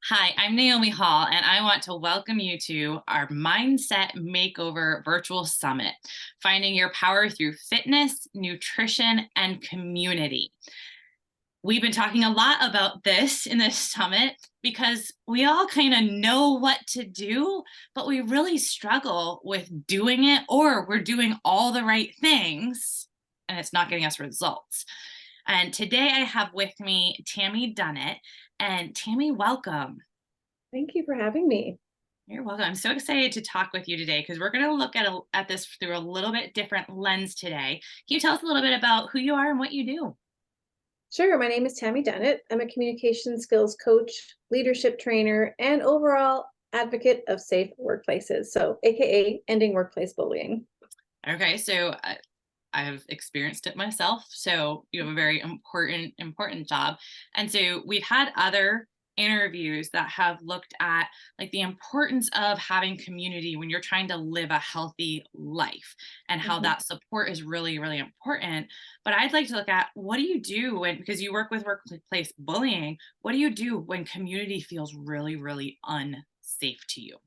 Hi, I'm Naomi Hall, and I want to welcome you to our Mindset Makeover Virtual Summit, finding your power through fitness, nutrition, and community. We've been talking a lot about this in this summit because we all kind of know what to do, but we really struggle with doing it, or we're doing all the right things and it's not getting us results. And today I have with me Tammy Dunnett. And Tammy, welcome. Thank you for having me. You're welcome. I'm so excited to talk with you today because we're going to look at this through a little bit different lens today. Can you tell us a little bit about who you are and what you do? Sure, my name is Tammy Dunnett. I'm a communication skills coach, leadership trainer, and overall advocate of safe workplaces. So, AKA ending workplace bullying. Okay, so I've experienced it myself. So you have a very important job. And so we've had other interviews that have looked at like the importance of having community when you're trying to live a healthy life and how Mhm. that support is really important. But I'd like to look at, what do you do when, because you work with workplace bullying, what do you do when community feels really unsafe to you?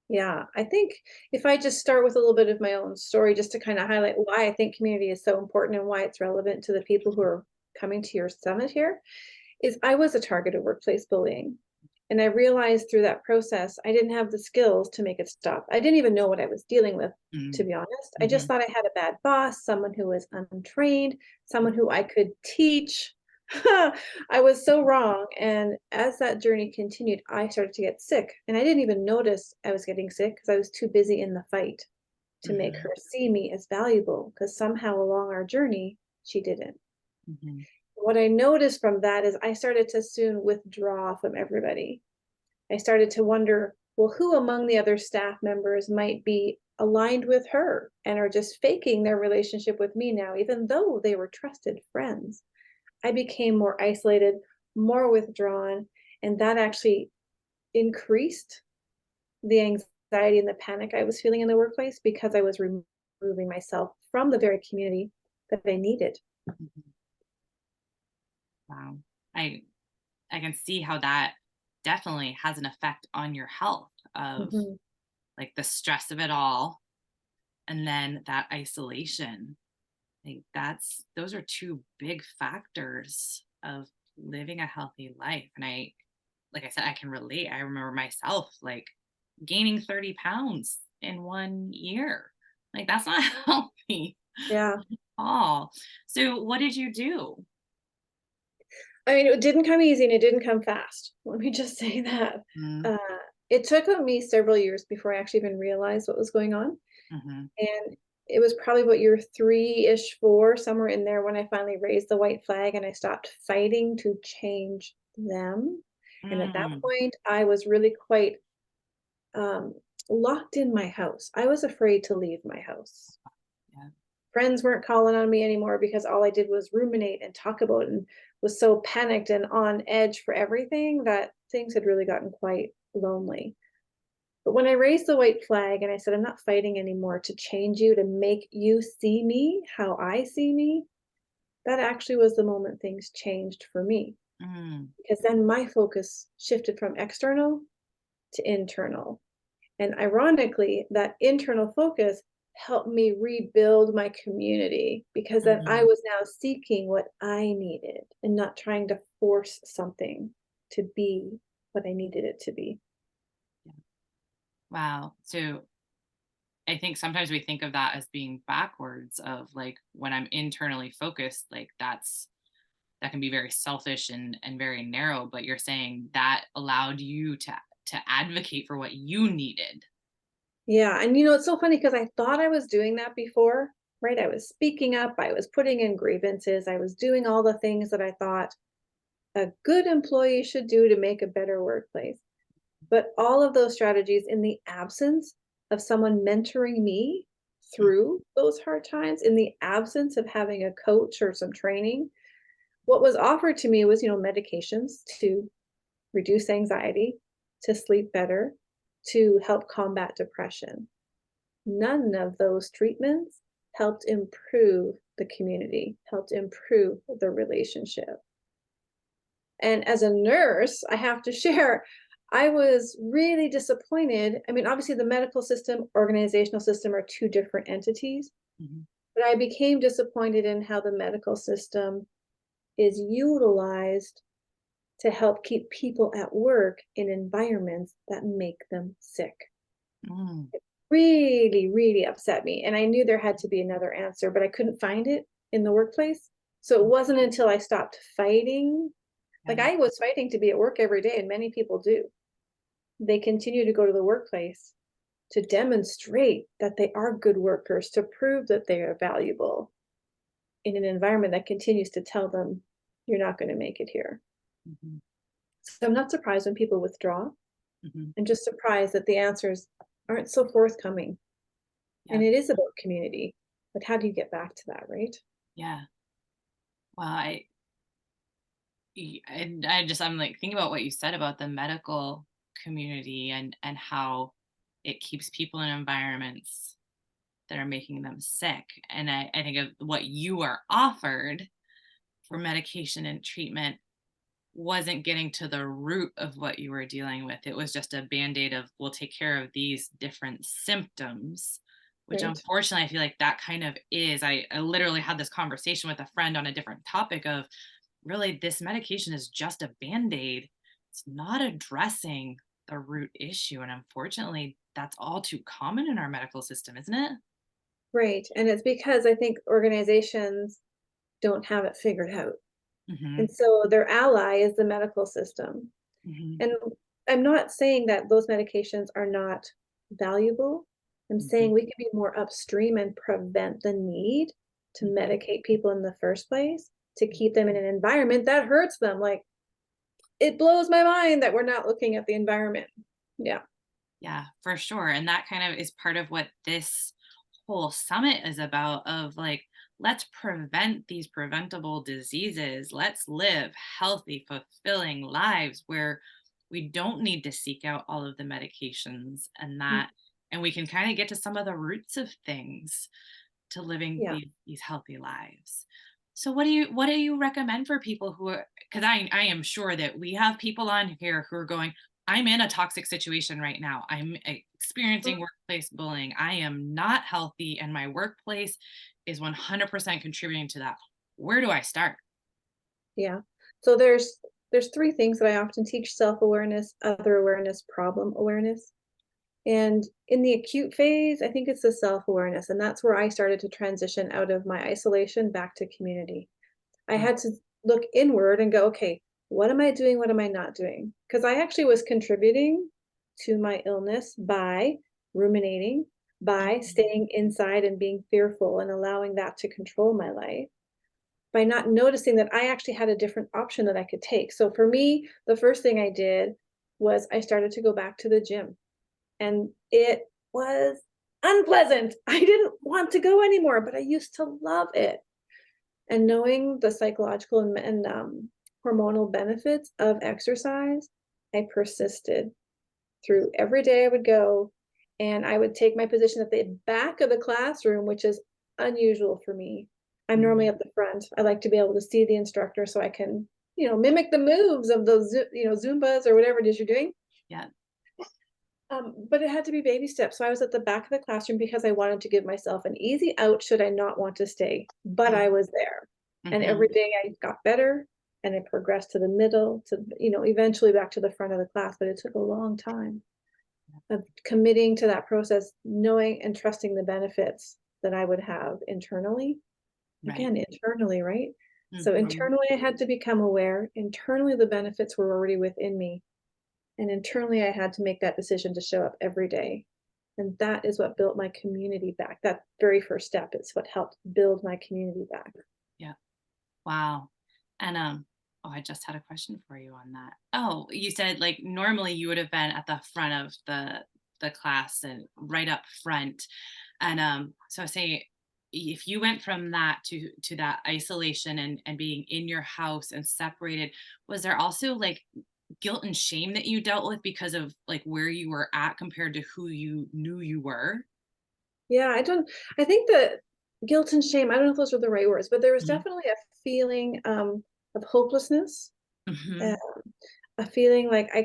Yeah, I think if I just start with a little bit of my own story, just to kind of highlight why I think community is so important and why it's relevant to the people who are coming to your summit here, is I was a target of workplace bullying. And I realized through that process, I didn't have the skills to make it stop. I didn't even know what I was dealing with, to Mm-hmm. be honest. I just thought I had a bad boss, someone who was untrained, someone who I could teach. I was so wrong. And as that journey continued, I started to get sick. And I didn't even notice I was getting sick because I was too busy in the fight to make Hmm. her see me as valuable, because somehow along our journey, she didn't. Hmm. What I noticed from that is I started to soon withdraw from everybody. I started to wonder, well, who among the other staff members might be aligned with her and are just faking their relationship with me now, even though they were trusted friends? I became more isolated, more withdrawn, and that actually increased the anxiety and the panic I was feeling in the workplace because I was removing myself from the very community that I needed. Wow. I I can see how that definitely has an effect on your health of Mhm. like the stress of it all and then that isolation. Like that's those are two big factors of living a healthy life. And I like I said, I can relate. I remember myself like gaining 30 pounds in 1 year. Like that's not healthy Yeah. at all. So what did you do? I mean, it didn't come easy and it didn't come fast. Let me just say that. Mm-hmm. Uh, it took me several years before I actually even realized what was going on. Mm-hmm. And it was probably about year three-ish, four, somewhere in there when I finally raised the white flag and I stopped fighting to change them. And at that Mm. point, I was really quite um, locked in my house. I was afraid to leave my house. Yeah. Friends weren't calling on me anymore because all I did was ruminate and talk about and was so panicked and on edge for everything that things had really gotten quite lonely. But when I raised the white flag and I said, I'm not fighting anymore to change you, to make you see me how I see me, that actually was the moment things changed for me. Mm. Because then my focus shifted from external to internal. And ironically, that internal focus helped me rebuild my community because then I Mhm. was now seeking what I needed and not trying to force something to be what I needed it to be. Yeah. Wow. So I think sometimes we think of that as being backwards of like when I'm internally focused, like that can be very selfish and very narrow, but you're saying that allowed you to advocate for what you needed. Yeah, and it's so funny because I thought I was doing that before, right? I was speaking up, I was putting in grievances, I was doing all the things that I thought a good employee should do to make a better workplace. But all of those strategies in the absence of someone mentoring me Mm. through those hard times, in the absence of having a coach or some training, what was offered to me was, medications to reduce anxiety, to sleep better, to help combat depression. None of those treatments helped improve the community, helped improve the relationship. And as a nurse, I have to share, I was really disappointed. I mean, obviously, the medical system, organizational system are two different entities, Mhm. but I became disappointed in how the medical system is utilized to help keep people at work in environments that make them sick. Mm. Really, really upset me. And I knew there had to be another answer, but I couldn't find it in the workplace. So it wasn't until I stopped fighting. Like, Yeah. I was fighting to be at work every day, and many people do. They continue to go to the workplace to demonstrate that they are good workers, to prove that they are valuable in an environment that continues to tell them, you're not going to make it here. Mhm. So I'm not surprised when people withdraw. Mhm. I'm just surprised that the answers aren't so forthcoming. And Yeah. it is about community, but how do you get back to that, right? Yeah. Well, I'm like thinking about what you said about the medical community and how it keeps people in environments that are making them sick. And I think of what you are offered for medication and treatment wasn't getting to the root of what you were dealing with. It was just a band-aid of, we'll take care of these different symptoms, which Right. unfortunately I feel like that kind of is. I literally had this conversation with a friend on a different topic of, really, this medication is just a band-aid. It's not addressing the root issue. And unfortunately, that's all too common in our medical system, isn't it? Right. And it's because I think organizations don't have it figured out. Hmm. And so their ally is the medical system. Hmm. And I'm not saying that those medications are not valuable. I'm Hmm. saying we can be more upstream and prevent the need to medicate people in the first place, to keep them in an environment that hurts them. Like, it blows my mind that we're not looking at the environment. Yeah. Yeah, for sure. And that kind of is part of what this whole summit is about, of like, let's prevent these preventable diseases. Let's live healthy, fulfilling lives where we don't need to seek out all of the medications and Mm. that, and we can kind of get to some of the roots of things to living Yeah. these healthy lives. So what do you recommend for people who are, because I am sure that we have people on here who are going, I'm in a toxic situation right now. I'm experiencing workplace bullying. I am not healthy and my workplace is 100% contributing to that. Where do I start? Yeah. So there's three things that I often teach: self-awareness, other awareness, problem awareness. And in the acute phase, I think it's the self-awareness, and that's where I started to transition out of my isolation back to community. I Mm. had to look inward and go, okay, what am I doing? What am I not doing? Because I actually was contributing to my illness by ruminating, by Mhm. staying inside and being fearful and allowing that to control my life, by not noticing that I actually had a different option that I could take. So for me, the first thing I did was I started to go back to the gym, and it was unpleasant. I didn't want to go anymore, but I used to love it. And knowing the psychological and hormonal benefits of exercise, I persisted through every day. I would go, and I would take my position at the back of the classroom, which is unusual for me. I'm normally Mhm. at the front. I like to be able to see the instructor so I can, mimic the moves of those, Zumbas or whatever it is you're doing. Yeah. But it had to be baby steps. So I was at the back of the classroom because I wanted to give myself an easy out should I not want to stay. But I was there. And every Mhm. day I got better, and I progressed to the middle, to, eventually back to the front of the class. But it took a long time of committing to that process, knowing and trusting the benefits that I would have internally. Right. Again, internally, right? So Mhm. internally, I had to become aware. Internally, the benefits were already within me. And internally, I had to make that decision to show up every day. And that is what built my community back. That very first step is what helped build my community back. Yeah. Wow. And oh, I just had a question for you on that. Oh, you said like normally you would have been at the front of the class and right up front. And so I say, if you went from that to that isolation and being in your house and separated, was there also like guilt and shame that you dealt with because of like where you were at compared to who you knew you were? Yeah, I think that guilt and shame, I don't know if those are the right words, but there was Mhm. definitely a feeling of hopelessness. uh, Mhm. a feeling like I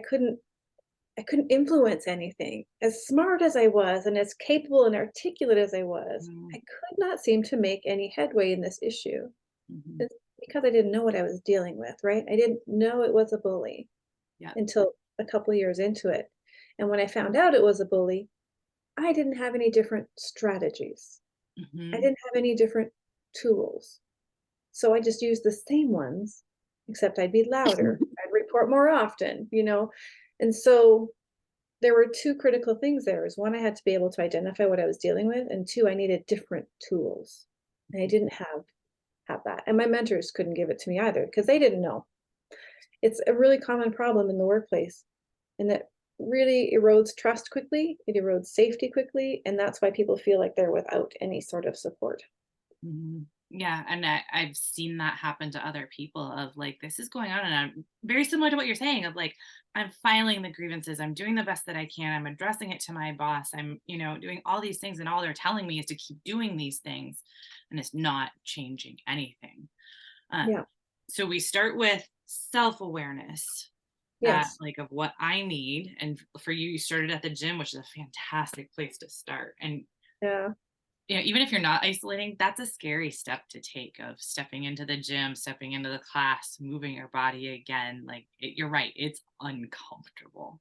couldn't influence anything. As smart as I was and as capable and articulate as I was, I Mhm. could not seem to make any headway in this issue. Mhm. It's because I didn't know what I was dealing with, right? I didn't know it was a bully Yeah. until a couple years into it. And when I found out it was a bully, I didn't have any different strategies. I Mhm. didn't have any different tools. So I just used the same ones, except I'd be louder. I'd report more often, you know? And so there were 2 critical things there, is 1, I had to be able to identify what I was dealing with, and 2, I needed different tools. And I didn't have that, and my mentors couldn't give it to me either because they didn't know. It's a really common problem in the workplace, and that really erodes trust quickly, it erodes safety quickly, and that's why people feel like they're without any sort of support. Mhm. Yeah, and I've seen that happen to other people of like, this is going on, and I'm very similar to what you're saying of like, I'm filing the grievances, I'm doing the best that I can, I'm addressing it to my boss, I'm, doing all these things, and all they're telling me is to keep doing these things, and it's not changing anything. Yeah. So we start with self-awareness that Yes. like of what I need, and for you, you started at the gym, which is a fantastic place to start, and Yeah. even if you're not isolating, that's a scary step to take of stepping into the gym, stepping into the class, moving your body again. Like you're right, it's uncomfortable.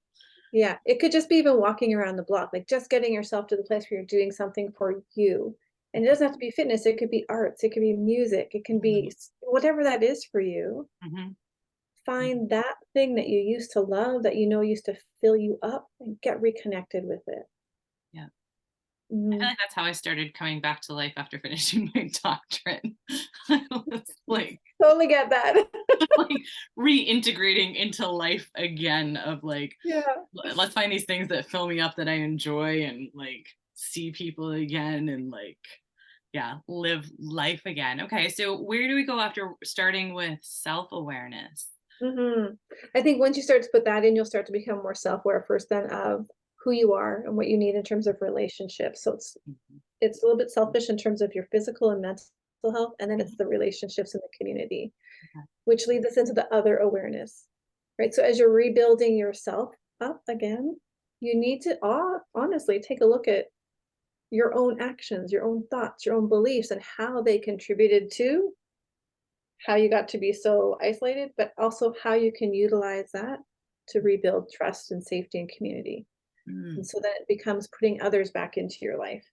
Yeah, it could just be even walking around the block, like, just getting yourself to the place where you're doing something for you. And it doesn't have to be fitness, it could be arts, it could be music, it can be Mhm, s whatever that is for you. mhm, mhm. Find that thing that you used to love, that you know used to fill you up, and get reconnected with it. Yeah. I feel Mhm. like that's how I started coming back to life after finishing my doctorate. I was Totally get that. like reintegrating into life again of like, Yeah. let's find these things that fill me up that I enjoy and like see people again and like yeah, live life again. Okay, so where do we go after starting with self-awareness? Mhm. I think once you start to put that in, you'll start to become more self-aware first then of who you are and what you need in terms of relationships. So Mhm, it's a little bit selfish in terms of your physical and mental health, and then it's mhm, the relationships in the community, okay, which leads us into the other awareness, right? So as you're rebuilding yourself up again, you need to honestly take a look at your own actions, your own thoughts, your own beliefs, and how they contributed to how you got to be so isolated, but also how you can utilize that to rebuild trust and safety and community. And mm, so then it becomes putting others back into your life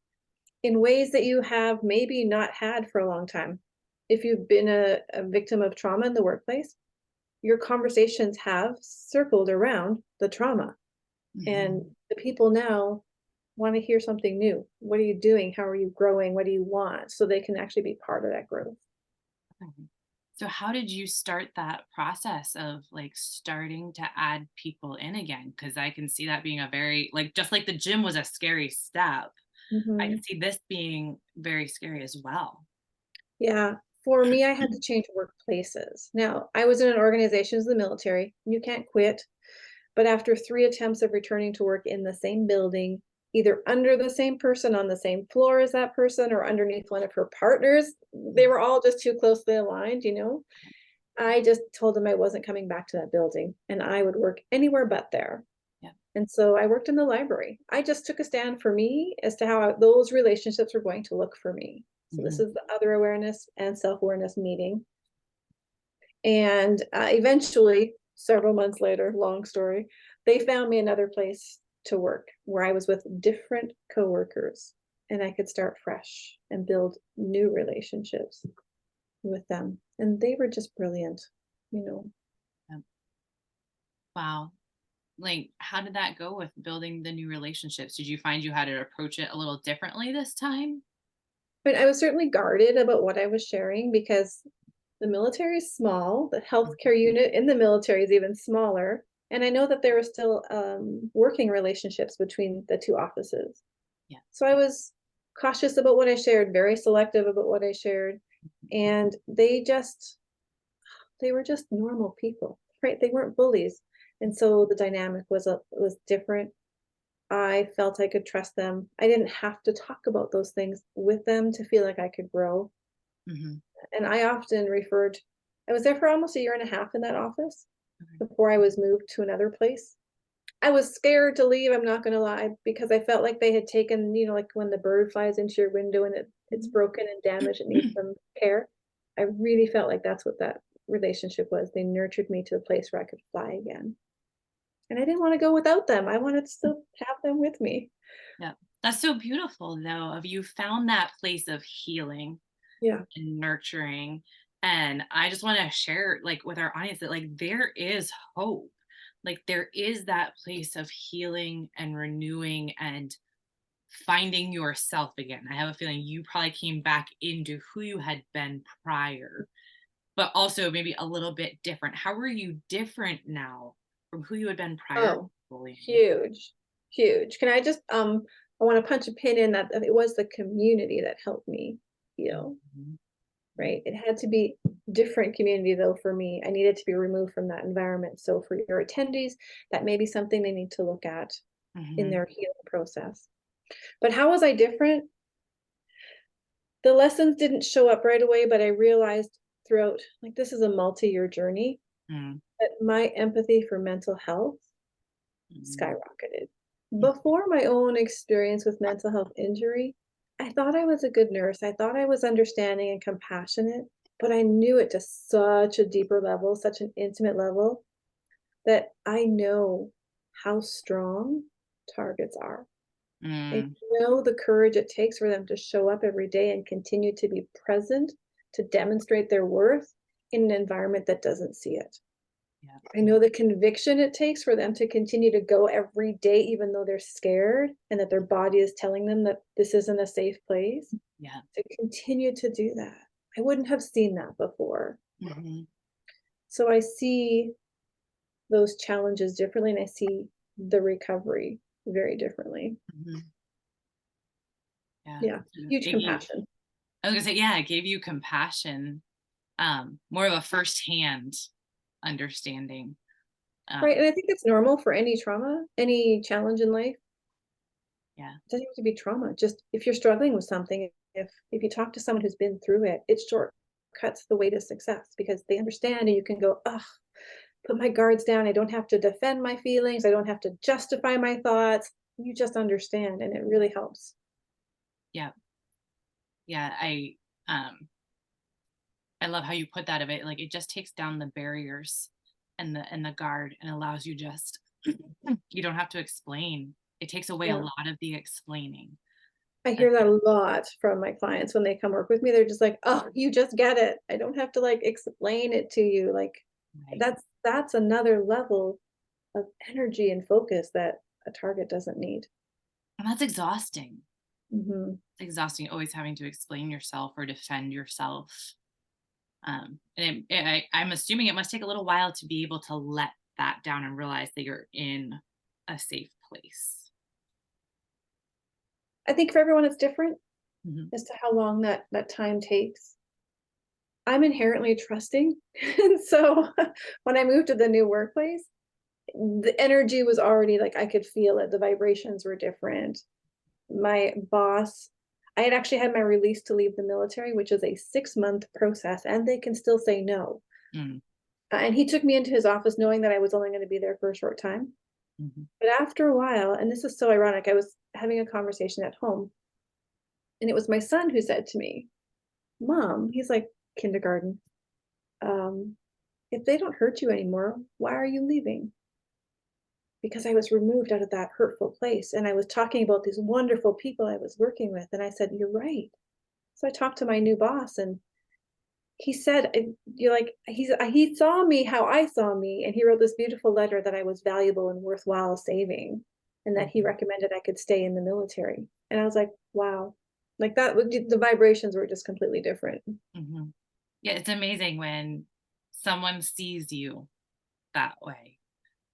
in ways that you have maybe not had for a long time. If you've been a victim of trauma in the workplace, your conversations have circled around the trauma. And mhm, the people now want to hear something new. What are you doing? How are you growing? What do you want? So they can actually be part of that growth. okay. So how did you start that process of like starting to add people in again? Because I can see that being a very like just like the gym was a scary step. I can Mhm. see this being very scary as well. Yeah. For me, I had to change workplaces. Now, I was in an organization as the military. You can't quit. But after 3 attempts of returning to work in the same building, either under the same person on the same floor as that person or underneath one of her partners, they Mhm, were all just too closely aligned, you know? I just told them I wasn't coming back to that building and I would work anywhere but there. yeah. And so I worked in the library. I just took a stand for me as to how those relationships were going to look for me. So this Mhm, is the other awareness and self-awareness meeting. And eventually, several months later, long story, they found me another place to work where I was with different coworkers and I could start fresh and build new relationships with them. And they were just brilliant, you know. yeah. Wow. Like, how did that go with building the new relationships? Did you find you had to approach it a little differently this time? But I was certainly guarded about what I was sharing because the military is small, the Mhm. healthcare unit in the military is even smaller. And I know that there were still working relationships between the 2 offices. Yeah. So I was cautious about what I shared, very selective about what I shared. And they were just normal people, right? They weren't bullies. And so the dynamic was different. I felt I could trust them. I didn't have to talk about those things with them to feel like I could grow. Mhm. And I often referred I was there for almost a year and a half in that office. Okay. before I was moved to another place. I was scared to leave, I'm not gonna lie, because I felt like they had taken, like when the bird flies into your window and it's Mhm. broken and damaged, it needs some care. I really felt like that's what that relationship was. They nurtured me to a place where I could fly again. And I didn't wanna go without them. I wanted to still have them with me. Yeah. That's so beautiful though, of you found that place of healing Yeah. and nurturing. And I just want to share like with our audience that like there is hope. Like there is that place of healing and renewing and finding yourself again. I have a feeling you probably came back into who you had been prior, but also maybe a little bit different. How are you different now from who you had been prior to Oh, bullying? huge, huge. Can I just, I wanna punch a pin in that it was the community that helped me heal. Mhm. Right? It had to be different community though for me. I needed to be removed from that environment. So for your attendees, that may be something they need to look at in Mhm. their healing process. But how was I different? The lessons didn't show up right away, but I realized throughout, like this is a multi-year journey, Mhm. that my empathy for mental health Mhm. skyrocketed. Before my own experience with mental health injury, I thought I was a good nurse. I thought I was understanding and compassionate, but I knew it to such a deeper level, such an intimate level, that I know how strong targets are. I Mm. know the courage it takes for them to show up every day and continue to be present, to demonstrate their worth in an environment that doesn't see it. Yeah. I know the conviction it takes for them to continue to go every day, even though they're scared and that their body is telling them that this isn't a safe place, Yeah. to continue to do that. I wouldn't have seen that before. Mhm. So I see those challenges differently and I see the recovery very differently. Mhm. Yeah. Yeah, huge compassion. I was gonna say, yeah, it gave you compassion, more of a firsthand understanding. Right. Um, And I think it's normal for any trauma, any challenge in life. yeah, It doesn't have to be trauma. Just if you're struggling with something, if you talk to someone who's been through it, it shortcuts the way to success because they understand and you can go, ugh, put my guards down. I don't have to defend my feelings. I don't have to justify my thoughts. You just understand and it really helps. yeah, yeah. Um, I love how you put that of it. Like it just takes down the barriers and the guard and allows you just you don't have to explain. It takes away a Yeah. lot of the explaining. I That's hear that a lot from my clients when they come work with me. They're just like, "Oh, you just get it. I don't have to like explain it to you." Like right. that's another level of energy and focus that a target doesn't need. And that's exhausting. Mhm. It's exhausting always having to explain yourself or defend yourself. I'm assuming it must take a little while to be able to let that down and realize that you're in a safe place. I think for everyone it's different Mhm. as to how long that time takes. I'm inherently trusting, and so when I moved to the new workplace, the energy was already like I could feel it. The vibrations were different. My boss, I had actually had my release to leave the military, which is a 6-month process, and they can still say no. Mm. And he took me into his office knowing that I was only going to be there for a short time. Mhm. But after a while, and this is so ironic, I was having a conversation at home, and it was my son who said to me, Mom, he's like kindergarten, um, if they don't hurt you anymore, why are you leaving? Because I was removed out of that hurtful place. And I was talking about these wonderful people I was working with. And I said, You're right. So I talked to my new boss and he said, You're like, he saw me how I saw me. And he wrote this beautiful letter that I was valuable and worthwhile saving and that he Mhm. recommended I could stay in the military. And I was like, wow, like the vibrations were just completely different. Mhm. Yeah, it's amazing when someone sees you that way.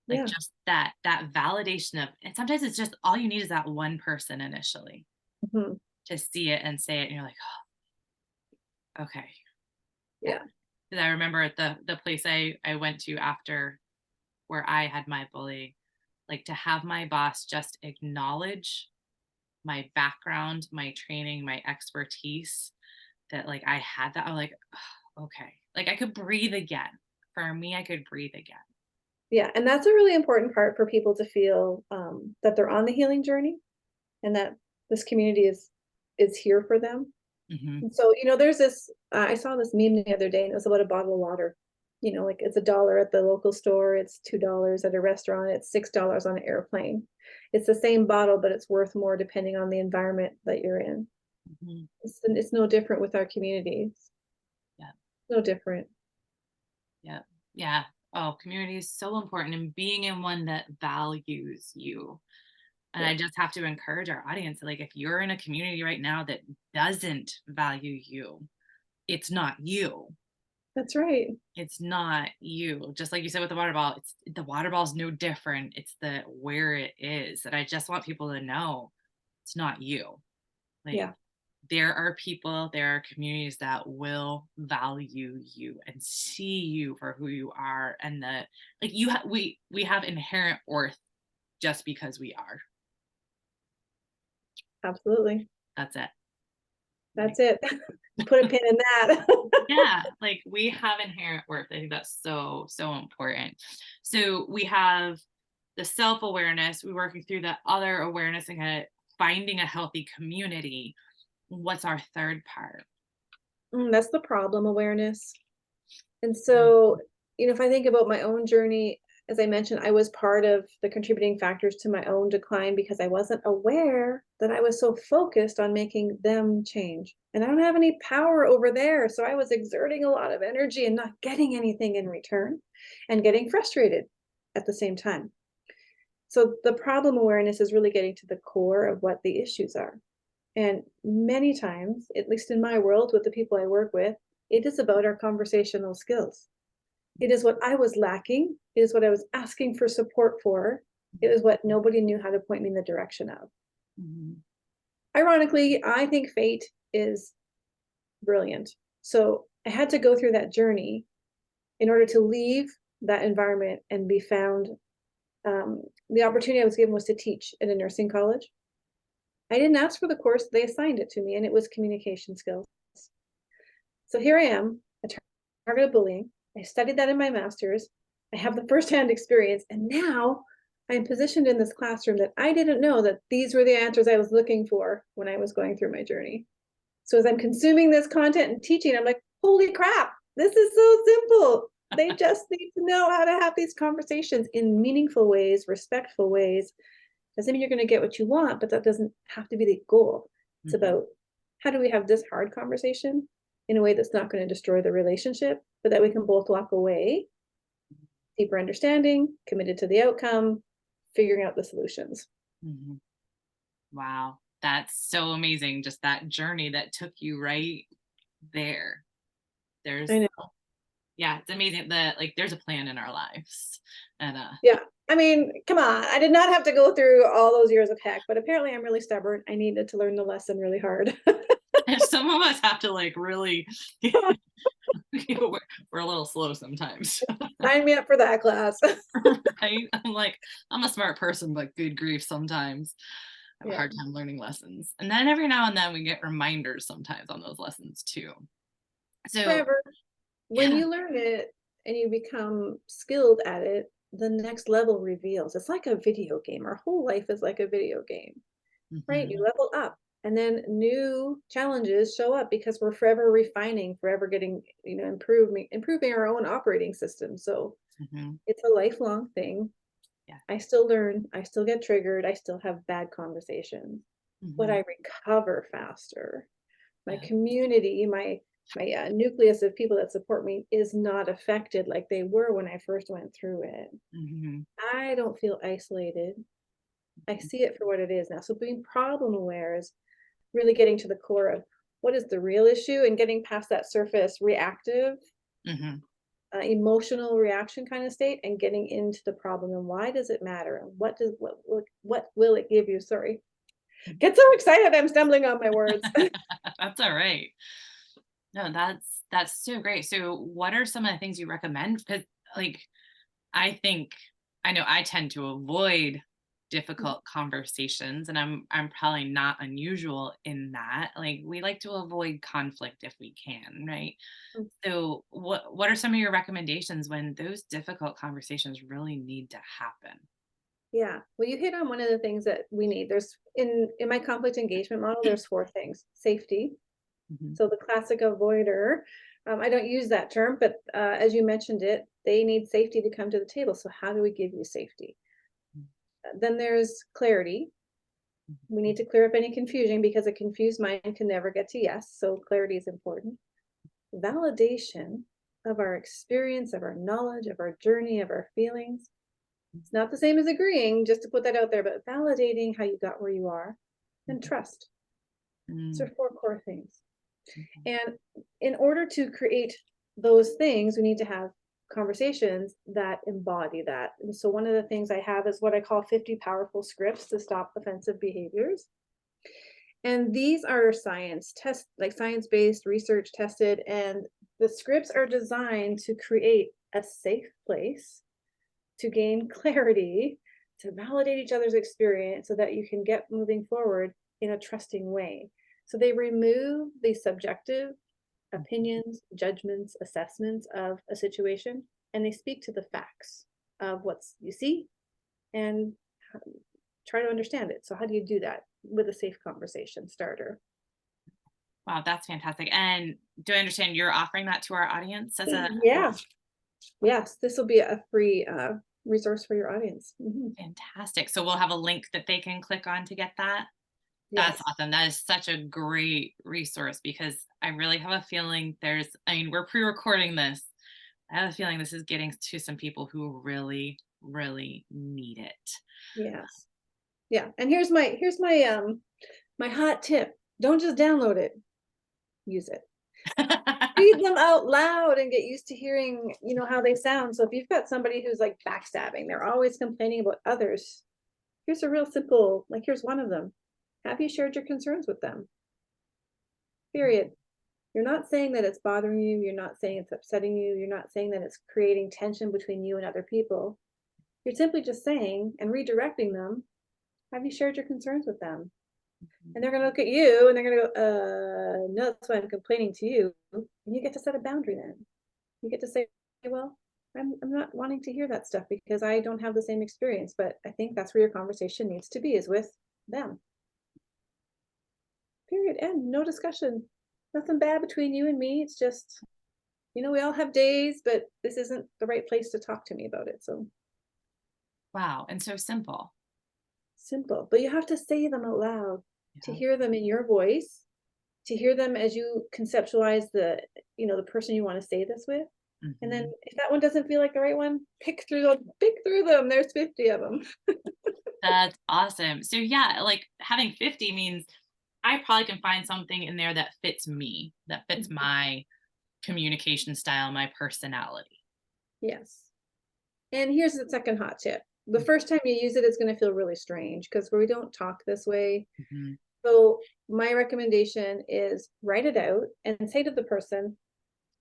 Like Yeah. just that validation of and sometimes it's just all you need is that one person initially Mhm. to see it and say it and you're like, "Oh, okay." Yeah. Yeah. 'Cause I remember at the place I went to after where I had my bully, like to have my boss just acknowledge my background, my training, my expertise, that like I had that, I'm like, "Oh, okay." Like I could breathe again. For me, I could breathe again. Yeah, and that's a really important part for people to feel, that they're on the healing journey and that this community is here for them. Hmm. And so, there's this, I saw this meme the other day, and it was about a bottle of water. Like it's $1 at the local store, it's $2 at a restaurant, it's $6 on an airplane. It's the same bottle, but it's worth more depending on the environment that you're in. Hmm. It's no different with our communities. Yeah. No different. Yeah. Yeah. Oh, community is so important, and being in one that values you. And I Yeah, just have to encourage our audience, like, if you're in a community right now that doesn't value you, it's not you. that's right. It's not you. Just like you said with the water ball, the water ball is no different. It's the where it is. And I just want people to know it's not you. Like, Yeah, there are people, there are communities that will value you and see you for who you are, and that, like, we have inherent worth just because we are. absolutely. That's it. Like, That's it. Put a pin in that. yeah, like, we have inherent worth. I think that's so, so important. So we have the self-awareness, we're working through the other awareness and kind of finding a healthy community. What's our third part? That's the problem awareness. And Mhm. so, if I think about my own journey, as I mentioned, I was part of the contributing factors to my own decline because I wasn't aware that I was so focused on making them change. And I don't have any power over there. So I was exerting a lot of energy and not getting anything in return and getting frustrated at the same time. So the problem awareness is really getting to the core of what the issues are. And many times, at least in my world with the people I work with, it is about our conversational skills. It is what I was lacking. It is what I was asking for support for. It was what nobody knew how to point me in the direction of. Mhm. Ironically, I think fate is brilliant. So I had to go through that journey in order to leave that environment and be found. The opportunity I was given was to teach at a nursing college. I didn't ask for the course, they assigned it to me, and it was communication skills. So here I am, a target of bullying. I studied that in my master's. I have the firsthand experience, and now I'm positioned in this classroom that I didn't know that these were the answers I was looking for when I was going through my journey. So as I'm consuming this content and teaching, I'm like, holy crap, this is so simple. They just need to know how to have these conversations in meaningful ways, respectful ways. Doesn't mean you're going to get what you want, but that doesn't have to be the goal. It's Mhm. about how do we have this hard conversation in a way that's not going to destroy the relationship, but that we can both walk away deeper understanding, committed to the outcome, figuring out the solutions. Mhm. Wow, that's so amazing. Just that journey that took you right there. I There's know. Yeah, it's amazing that, like, there's a plan in our lives. And Yeah. I mean, come on. I did not have to go through all those years of heck, but apparently I'm really stubborn. I needed to learn the lesson really hard. some of us have to, like, really we're a little slow sometimes. Sign me up for that class. Right? I'm like, I'm a smart person, but good grief, sometimes I have a Yeah. hard time learning lessons. And then every now and then we get reminders sometimes on those lessons too. So, However, when yeah. you learn it and you become skilled at it, the next level reveals. It's like a video game. Our whole life is like a video game, right? You Mhm. level up and then new challenges show up because we're forever refining, forever getting, improving our own operating system. So Mhm. it's a lifelong thing. Yeah. I still learn, I still get triggered, I still have bad conversations, but Mhm. I recover faster. My Yeah. community, my nucleus of people that support me is not affected like they were when I first went through it. Mhm. I don't feel isolated. I see it for what it is now. So being problem aware is really getting to the core of what is the real issue and getting past that surface reactive, Mhm. emotional reaction kind of state and getting into the problem and why does it matter and what will it give you? Sorry, get so excited I'm stumbling on my words. That's all right. No, that's so great. So, what are some of the things you recommend? Because, like, I think I know I tend to avoid difficult conversations, and I'm probably not unusual in that. Like, we like to avoid conflict if we can, right? Mhm. So what are some of your recommendations when those difficult conversations really need to happen? Yeah. Well, you hit on one of the things that we need. There's in my conflict engagement model, there's four things. Safety. Mhm. So the classic avoider, I don't use that term, but as you mentioned it, they need safety to come to the table. So how do we give you safety? Then there's clarity. We need to clear up any confusion because a confused mind can never get to yes. So clarity is important. Validation of our experience, of our knowledge, of our journey, of our feelings. It's not the same as agreeing, just to put that out there, but validating how you got where you are. And trust. So Mm, four core things. okay. And in order to create those things, we need to have conversations that embody that. And so one of the things I have is what I call 50 powerful scripts to stop offensive behaviors. And these are science-based, research tested, and the scripts are designed to create a safe place to gain clarity, to validate each other's experience so that you can get moving forward in a trusting way. So they remove the subjective opinions, judgments, assessments of a situation, and they speak to the facts of what you see and try to understand it. So how do you do that with a safe conversation starter? Wow, that's fantastic. And do I understand you're offering that to our audience as a Yeah. Yes, this will be a free resource for your audience. fantastic. So we'll have a link that they can click on to get that. That's Yes. awesome. That is such a great resource because I really have a feeling I mean, we're pre-recording this. I have a feeling this is getting to some people who really, really need it. Yes. Yeah. And here's my hot tip. Don't just download it. Use it. Read them out loud and get used to hearing, how they sound. So if you've got somebody who's like backstabbing, they're always complaining about others. Here's a real simple, like here's one of them. Have you shared your concerns with them? Period. You're not saying that it's bothering you. You're not saying it's upsetting you. You're not saying that it's creating tension between you and other people. You're simply just saying and redirecting them. Have you shared your concerns with them? And they're going to look at you and they're going to go, no, that's why I'm complaining to you. And you get to set a boundary then. You get to say, well, I'm not wanting to hear that stuff because I don't have the same experience, but I think that's where your conversation needs to be is with them. Period. End. No discussion. Nothing bad between you and me. It's just, we all have days, but this isn't the right place to talk to me about it. So Wow, and so simple. simple, but you have to say them out loud to Yeah. hear them in your voice, to hear them as you conceptualize the person you want to say this with. And then Mhm. if that one doesn't feel like the right one, pick through them. There's 50 of them. That's awesome. So yeah, like having 50 means I probably can find something in there that fits me, that fits my communication style, my personality. Yes. And here's the second hot tip. The first time you use it, it's going to feel really strange because we don't talk this way. Mhm. So my recommendation is write it out and say to the person,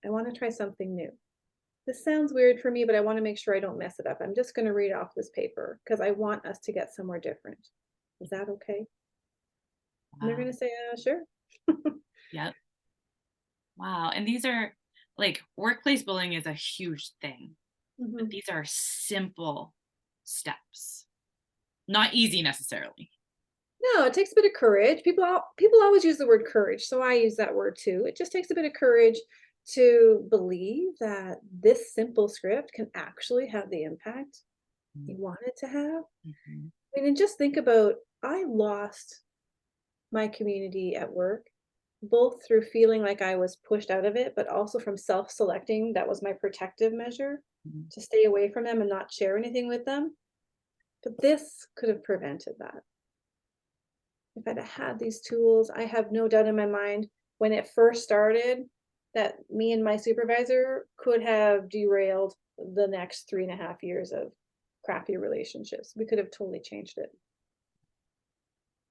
I want to try something new. This sounds weird for me, but I want to make sure I don't mess it up. I'm just going to read off this paper because I want us to get somewhere different. Is that okay? And they're Wow. going to say, sure. Yep. Wow. And these are like workplace bullying is a huge thing, but Mhm. these are simple steps. Not easy necessarily. No, it takes a bit of courage. People always use the word courage, so I use that word too. It just takes a bit of courage to believe that this simple script can actually have the impact you want it to have. Mhm. I mean, and just think about I lost my community at work, both through feeling like I was pushed out of it, but also from self-selecting. That was my protective measure Mhm. to stay away from them and not share anything with them. But this could have prevented that. If I'd had these tools, I have no doubt in my mind when it first started that me and my supervisor could have derailed the next 3.5 years of crappy relationships. We could have totally changed it.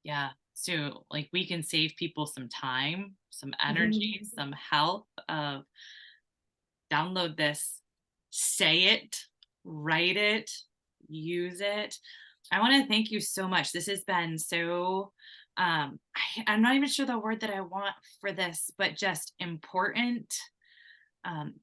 Yeah. So like we can save people some time, some energy, Mhm. some health of download this, say it, write it, use it. I want to thank you so much. This has been so, I'm not even sure the word that I want for this, but just important,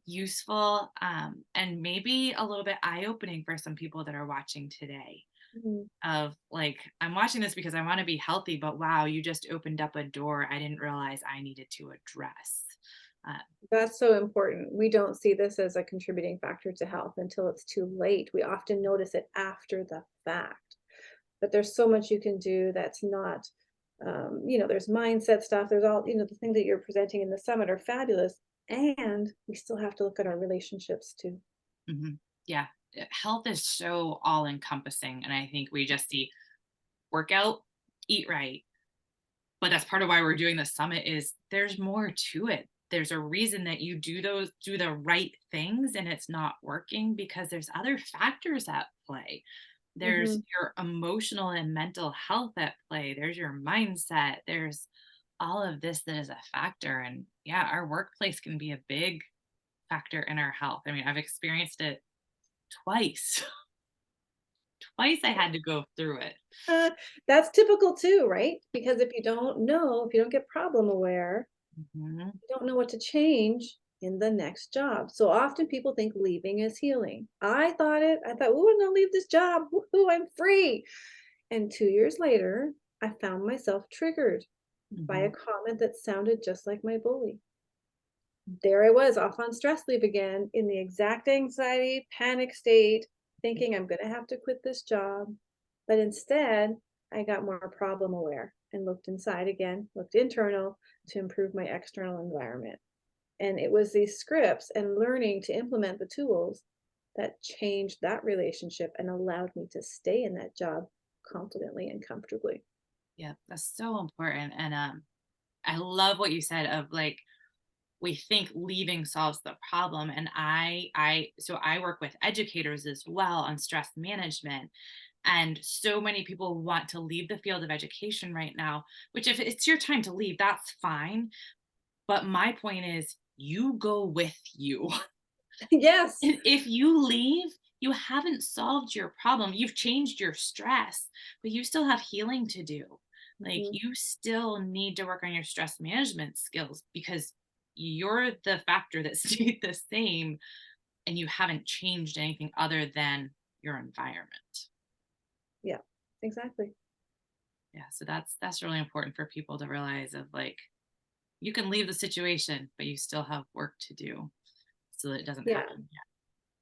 useful, and maybe a little bit eye opening for some people that are watching today. Mhm. Of like, I'm watching this because I want to be healthy, but wow, you just opened up a door I didn't realize I needed to address. Uh, That's so important. We don't see this as a contributing factor to health until it's too late. We often notice it after the fact. But there's so much you can do that's not, there's mindset stuff. There's all, the things that you're presenting in the summit are fabulous. And we still have to look at our relationships too. yeah, health is so all encompassing. And I think we just see workout, eat right. But that's part of why we're doing the summit is there's more to it. There's a reason that you do the right things and it's not working because there's other factors at play. There's Hmm. your emotional and mental health at play. There's your mindset. There's all of this that is a factor. And yeah, our workplace can be a big factor in our health. I mean, I've experienced it twice. Twice I had to go through it. Uh, that's typical too, right? Because if you don't know, if you don't get problem aware, Mhm. you don't know what to change in the next job. So often people think leaving is healing. I thought it. I thought, oh, I'm gonna leave this job. Woohoo, I'm free. And 2 years later, I found myself triggered by a Mhm. comment that sounded just like my bully. There I was off on stress leave again in the exact anxiety, panic state, thinking I'm going to have to quit this job. But instead, I got more problem aware and looked inside again, looked internal to improve my external environment. And it was these scripts and learning to implement the tools that changed that relationship and allowed me to stay in that job confidently and comfortably. Yeah, that's so important. And I love what you said of like we think leaving solves the problem. And I work with educators as well on stress management. And so many people want to leave the field of education right now, which if it's your time to leave, that's fine. But my point is you go with you. Yes. If you leave, you haven't solved your problem. You've changed your stress, but you still have healing to do. Like Mhm. you still need to work on your stress management skills because you're the factor that stayed the same and you haven't changed anything other than your environment. Yeah, exactly. Yeah, so that's really important for people to realize of like you can leave the situation, but you still have work to do so that it doesn't Yeah. happen.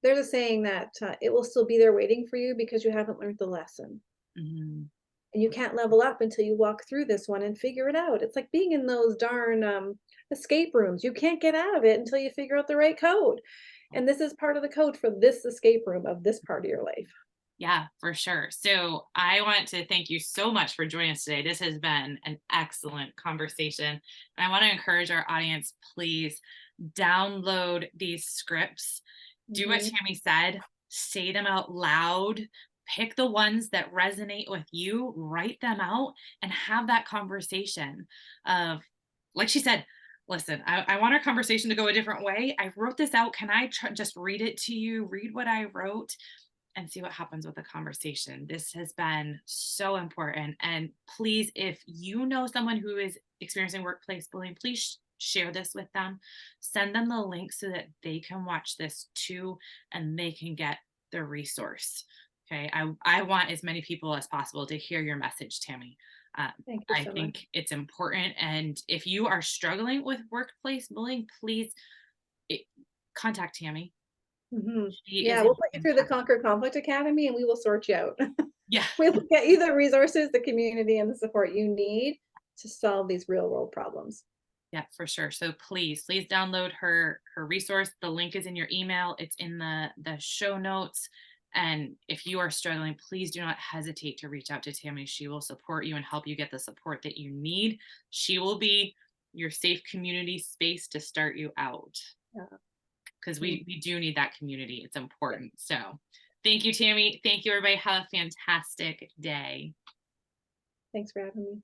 There's a saying that it will still be there waiting for you because you haven't learned the lesson. Yeah. Mhm. And you can't level up until you walk through this one and figure it out. It's like being in those darn escape rooms. You can't get out of it until you figure out the right code. And this is part of the code for this escape room of this part of your life. Yeah, for sure. So I want to thank you so much for joining us today. This has been an excellent conversation. And I want to encourage our audience, please download these scripts. Do what Hmm. Tammy said, say them out loud. Pick the ones that resonate with you, write them out, and have that conversation of, like she said, listen, I want our conversation to go a different way. I wrote this out. Can I just read it to you? Read what I wrote and see what happens with the conversation. This has been so important. And please, if you know someone who is experiencing workplace bullying, please share this with them. Send them the link so that they can watch this too and they can get the resource. Okay. I want as many people as possible to hear your message, Tammy. Um, Thank you I so much. think it's important. And if you are struggling with workplace bullying, please it, contact Tammy. Hmm. She Yeah, is we'll a put you through the fantastic. Conquer Conflict Academy and we will sort you out. Yeah. We will get you the resources, the community, and the support you need to solve these real world problems. Yeah, for sure. So please download her resource. The link is in your email. It's in the show notes. And if you are struggling, please do not hesitate to reach out to Tammy. She will support you and help you get the support that you need. She will be your safe community space to start you out Yeah. because Mm. we do need that community. It's Yeah. important. So thank you, Tammy. Thank you, everybody. Have a fantastic day. Thanks for having me.